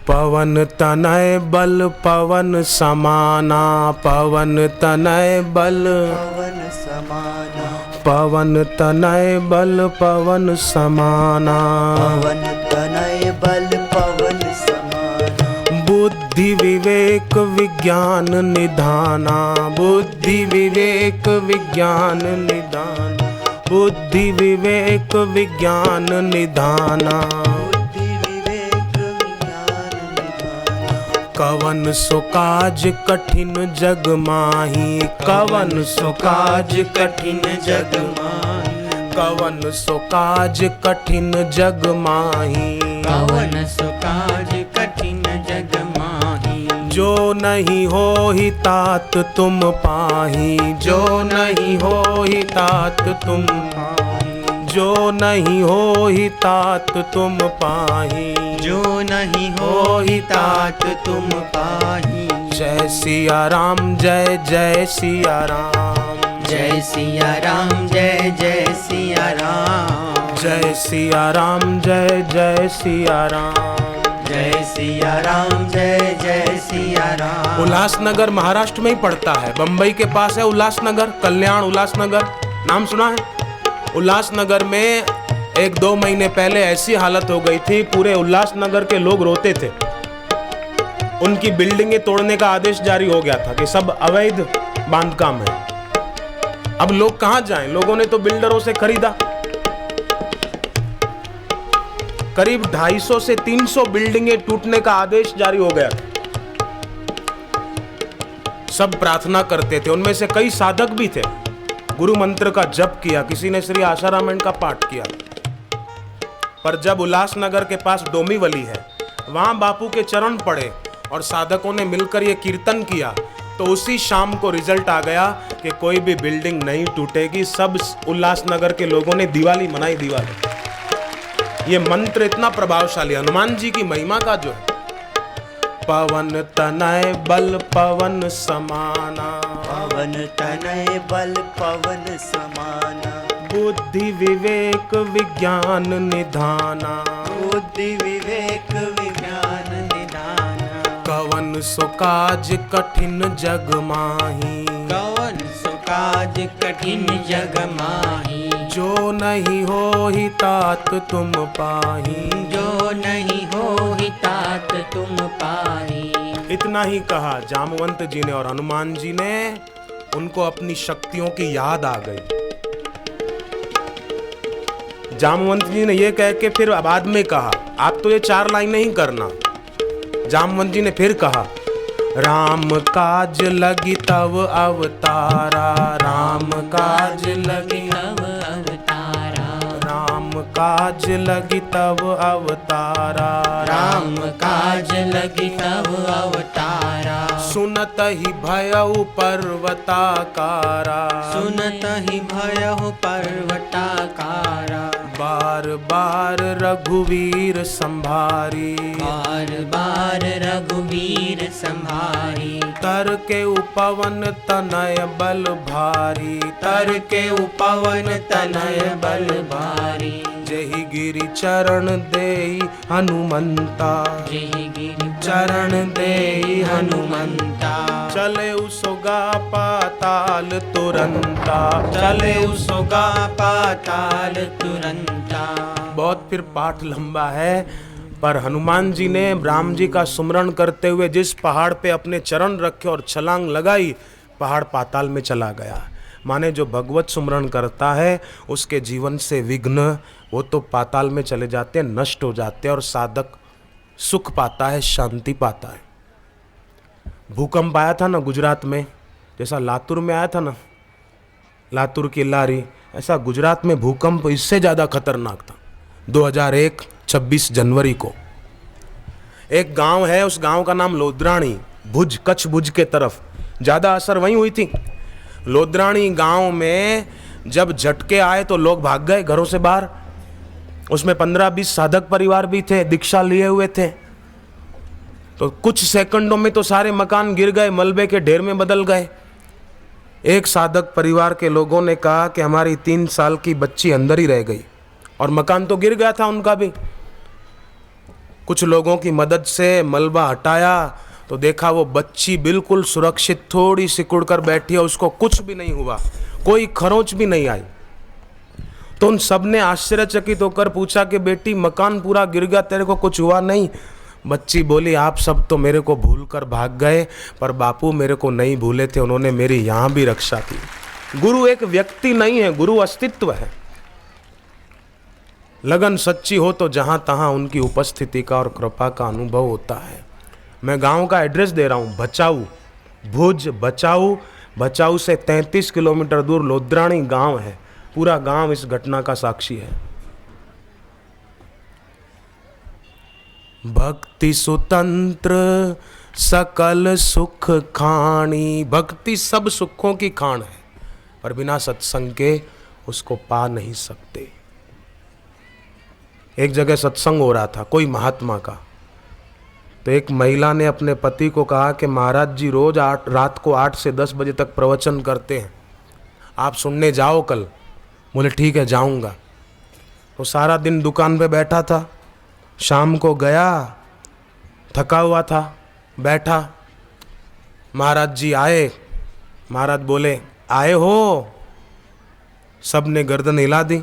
पवन तनय बल पवन समाना। पवन तनय बल पवन समाना। पवन तनय बल पवन समाना, पवन तनय बल पवन समाना, बुद्धि विवेक विज्ञान निधाना, बुद्धि विवेक विज्ञान निधान, बुद्धि विवेक विज्ञान निधाना, बुद्धि विवेक विज्ञान निधाना, कवन सो काज कठिन जग माही, कवन सो काज कठिन जग माही, कवन सो काज कठिन जग माही, कवन सो काज कठिन जग माही, जो नहीं हो ही तात तुम पाही, जो नहीं हो ही तात तुम पाही, जो नहीं हो ही तात तुम पाही, जो नहीं हो ही तात तुम पाही। जय सिया राम जय जय सिया राम, जय सिया राम जय जय सिया राम, जय सिया राम जय जय सिया राम, जय सिया राम जय जय सिया राम। उल्लासनगर महाराष्ट्र में ही पड़ता है, बंबई के पास है उल्लासनगर, कल्याण उल्लासनगर, नाम सुना है? उल्लासनगर में 1-2 महीने पहले ऐसी हालत हो गई थी, पूरे उल्लासनगर के लोग रोते थे। उनकी बिल्डिंगें तोड़ने का आदेश जारी हो गया था कि सब अवैध बांधकाम है। अब लोग कहां जाएं? लोगों ने तो बिल्डरों से खरीदा। करीब 250 से 300 बिल्डिंगें टूटने का आदेश जारी हो गया था। सब प्रार्थना करते थे, उनमें से कई साधक भी थे। गुरु मंत्र का जप किया, किसी ने श्री आशारामण का पाठ किया। पर जब उल्लासनगर के पास डोंबिवली है, वहां बापू के चरण पड़े और साधकों ने मिलकर ये कीर्तन किया, तो उसी शाम को रिजल्ट आ गया कि कोई भी बिल्डिंग नहीं टूटेगी। सब उल्लासनगर के लोगों ने दिवाली मनाई। दिवाली ये मंत्र इतना प्रभावशाली, हनुमान जी की महिमा का जो है, पवन तनय बल पवन समाना, पवन तनय बल पवन समाना, बुद्धि विवेक विज्ञान निधाना, बुद्धि विवेक विज्ञान निधाना, कवन सो काज कठिन जग माही, कवन सो काज कठिन जग माही, जो नहीं हो ही तात तुम पाही, जो नहीं हो ही तात तुम पाही। इतना ही कहा जामवंत जी ने, और हनुमान जी ने उनको अपनी शक्तियों की याद आ गई। जामवंत जी ने यह कह के फिर बाद में कहा, आप तो ये 4 लाइनें ही करना। जामवंत जी ने फिर कहा, राम काज लगी तव अवतारा, राम काज लगी तव अवतारा, राम काज लगी तव अवतारा, राम काज लगी तव अवतारा, सुनत ही भयउ पर्वताकारा, सुनत ही भयहु पर्वताकारा, बार बार रघुवीर संभारी, बार बार रघुवीर संभारी, तर के उपवन तनय बल भारी, तर के उपवन तनय बल भारी, जहि गिरि चरण देई हनुमंता, जय गिरि चरण देई हनुमंता, चले उसोगा पाताल तुरंता, चले उसोगा पाताल तुरंता। बहुत फिर पाठ लंबा है, पर हनुमान जी ने राम जी का सुमरण करते हुए जिस पहाड़ पे अपने चरण रखे और छलांग लगाई, पहाड़ पाताल में चला गया। माने जो भगवत सुमरण करता है उसके जीवन से विघ्न वो तो पाताल में चले जाते हैं, नष्ट हो जाते हैं, और साधक सुख पाता है, शांति पाता है। भूकंप आया था ना गुजरात में, जैसा लातूर में आया था ना, लातूर की लारी, ऐसा गुजरात में भूकंप इससे ज़्यादा खतरनाक था। 2001 26 जनवरी को एक गांव है, उस गांव का नाम लोद्राणी, भुज, कच्छ भुज के तरफ, ज़्यादा असर वहीं हुई थी। लोद्राणी गांव में जब झटके आए तो लोग भाग गए घरों से बाहर। उसमें 15-20 साधक परिवार भी थे, दीक्षा लिए हुए थे। तो कुछ सेकंडों में तो सारे मकान गिर गए, मलबे के ढेर में बदल गए। एक साधक परिवार के लोगों ने कहा कि हमारी 3 साल की बच्ची अंदर ही रह गई, और मकान तो गिर गया था उनका भी। कुछ लोगों की मदद से मलबा हटाया तो देखा वो बच्ची बिल्कुल सुरक्षित, थोड़ी सिकुड़ कर बैठी है, उसको कुछ भी नहीं हुआ, कोई खरोंच भी नहीं आई। तो उन सब ने आश्चर्यचकित होकर पूछा कि बेटी मकान पूरा गिर गया, तेरे को कुछ हुआ नहीं? बच्ची बोली, आप सब तो मेरे को भूल कर भाग गए, पर बापू मेरे को नहीं भूले थे, उन्होंने मेरी यहाँ भी रक्षा की। गुरु एक व्यक्ति नहीं है, गुरु अस्तित्व है। लगन सच्ची हो तो जहाँ तहाँ उनकी उपस्थिति का और कृपा का अनुभव होता है। मैं गांव का एड्रेस दे रहा हूँ, भचाऊ, भुज बचाऊ। बचाऊ से 33 किलोमीटर दूर लोद्राणी गांव है। पूरा गांव इस घटना का साक्षी है। भक्ति सुतंत्र सकल सुख खानी। भक्ति सब सुखों की खान है, पर बिना सत्संग के उसको पा नहीं सकते। एक जगह सत्संग हो रहा था कोई महात्मा का, तो एक महिला ने अपने पति को कहा कि महाराज जी रोज रात को 8 से 10 बजे तक प्रवचन करते हैं, आप सुनने जाओ कल। बोले ठीक है जाऊंगा। वो सारा दिन दुकान पे बैठा था, शाम को गया, थका हुआ था, बैठा। महाराज जी आए। महाराज बोले आए हो? सब ने गर्दन हिला दी।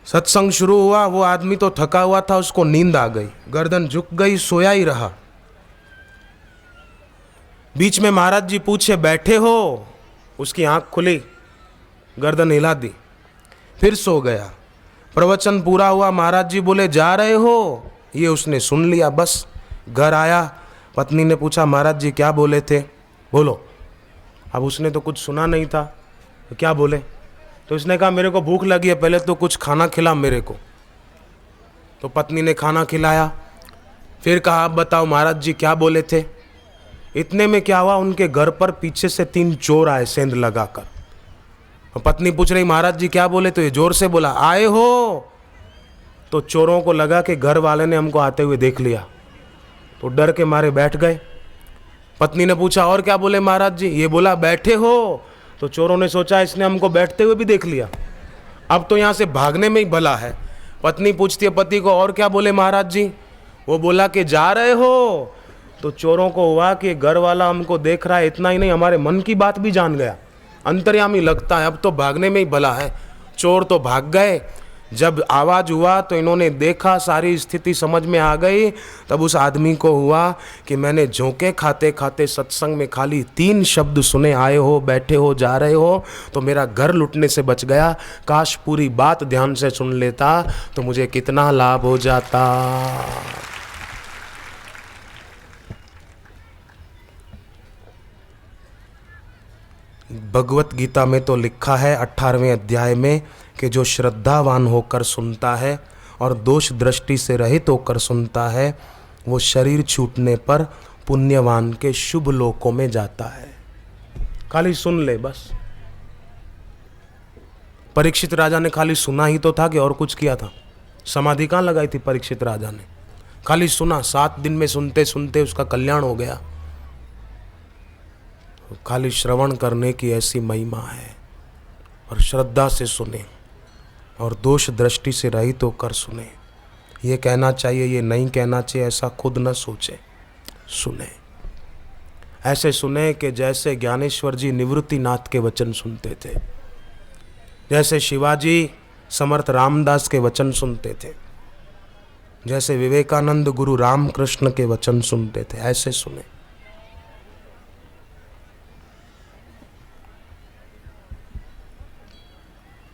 सत्संग शुरू हुआ। वो आदमी तो थका हुआ था, उसको नींद आ गई, गर्दन झुक गई, सोया ही रहा। बीच में महाराज जी पूछे बैठे हो? उसकी आंख खुली, गर्दन हिला दी, फिर सो गया। प्रवचन पूरा हुआ, महाराज जी बोले जा रहे हो? ये उसने सुन लिया। बस घर आया, पत्नी ने पूछा महाराज जी क्या बोले थे? बोलो। अब उसने तो कुछ सुना नहीं था, तो क्या बोले? तो उसने कहा मेरे को भूख लगी है, पहले तो कुछ खाना खिला मेरे को। तो पत्नी ने खाना खिलाया। फिर कहा आप बताओ महाराज जी क्या बोले थे? इतने में क्या हुआ, उनके घर पर पीछे से 3 चोर आए सेंध लगाकर। पत्नी पूछ रही महाराज जी क्या बोले? तो ये जोर से बोला आए हो? तो चोरों को लगा कि घर वाले ने हमको आते हुए देख लिया, तो डर के मारे बैठ गए। पत्नी ने पूछा और क्या बोले महाराज जी? ये बोला बैठे हो। तो चोरों ने सोचा इसने हमको बैठते हुए भी देख लिया, अब तो यहाँ से भागने में ही भला है। पत्नी पूछती है पति को और क्या बोले महाराज जी? वो बोला कि जा रहे हो। तो चोरों को हुआ कि घर वाला हमको देख रहा है, इतना ही नहीं हमारे मन की बात भी जान गया, अंतर्यामी लगता है, अब तो भागने में ही भला है। चोर तो भाग गए। जब आवाज हुआ तो इन्होंने देखा, सारी स्थिति समझ में आ गई। तब उस आदमी को हुआ कि मैंने झोंके खाते खाते सत्संग में खाली 3 शब्द सुने, आए हो, बैठे हो, जा रहे हो, तो मेरा घर लुटने से बच गया। काश पूरी बात ध्यान से सुन लेता तो मुझे कितना लाभ हो जाता। भगवत गीता में तो लिखा है 18वें अध्याय में कि जो श्रद्धावान होकर सुनता है और दोष दृष्टि से रहित होकर सुनता है, वो शरीर छूटने पर पुण्यवान के शुभ लोकों में जाता है। खाली सुन ले बस। परीक्षित राजा ने खाली सुना ही तो था कि और कुछ किया था? समाधि कहाँ लगाई थी परीक्षित राजा ने? खाली सुना, 7 दिन में सुनते सुनते उसका कल्याण हो गया। खाली श्रवण करने की ऐसी महिमा है, और श्रद्धा से सुने और दोष दृष्टि से रहित होकर सुने। ये कहना चाहिए, ये नहीं कहना चाहिए, ऐसा खुद न सोचे, सुने। ऐसे सुने कि जैसे ज्ञानेश्वर जी निवृत्तिनाथ के वचन सुनते थे, जैसे शिवाजी समर्थ रामदास के वचन सुनते थे, जैसे विवेकानंद गुरु रामकृष्ण के वचन सुनते थे, ऐसे सुने।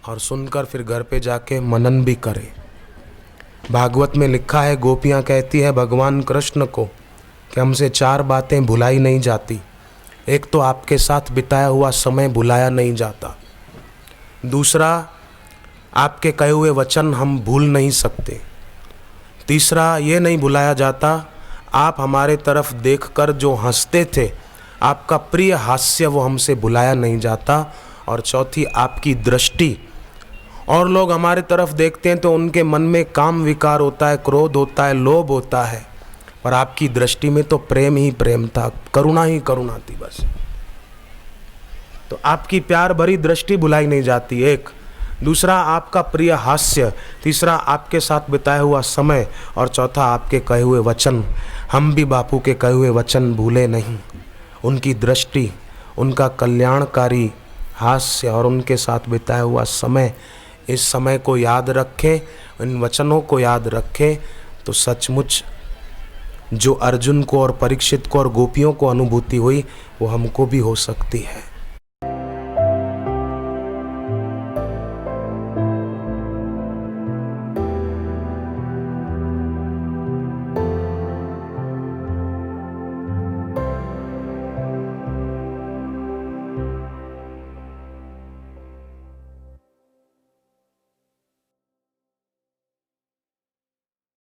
और सुनकर फिर घर पे जाके मनन भी करें। भागवत में लिखा है, गोपियाँ कहती है भगवान कृष्ण को कि हमसे 4 बातें भुलाई नहीं जाती। एक तो आपके साथ बिताया हुआ समय भुलाया नहीं जाता, दूसरा आपके कहे हुए वचन हम भूल नहीं सकते, तीसरा ये नहीं भुलाया जाता आप हमारे तरफ देखकर जो हंसते थे, आपका प्रिय हास्य वो हमसे भुलाया नहीं जाता, और चौथी आपकी दृष्टि। और लोग हमारे तरफ देखते हैं तो उनके मन में काम विकार होता है, क्रोध होता है, लोभ होता है, पर आपकी दृष्टि में तो प्रेम ही प्रेम था, करुणा ही करुणा थी बस। तो आपकी प्यार भरी दृष्टि भुलाई नहीं जाती, एक। दूसरा आपका प्रिय हास्य, तीसरा आपके साथ बिताया हुआ समय, और चौथा आपके कहे हुए वचन। हम भी बापू के कहे हुए वचन भूले नहीं, उनकी दृष्टि, उनका कल्याणकारी हास्य और उनके साथ बिताया हुआ समय, इस समय को याद रखें, इन वचनों को याद रखें, तो सचमुच जो अर्जुन को और परीक्षित को और गोपियों को अनुभूति हुई वो हमको भी हो सकती है।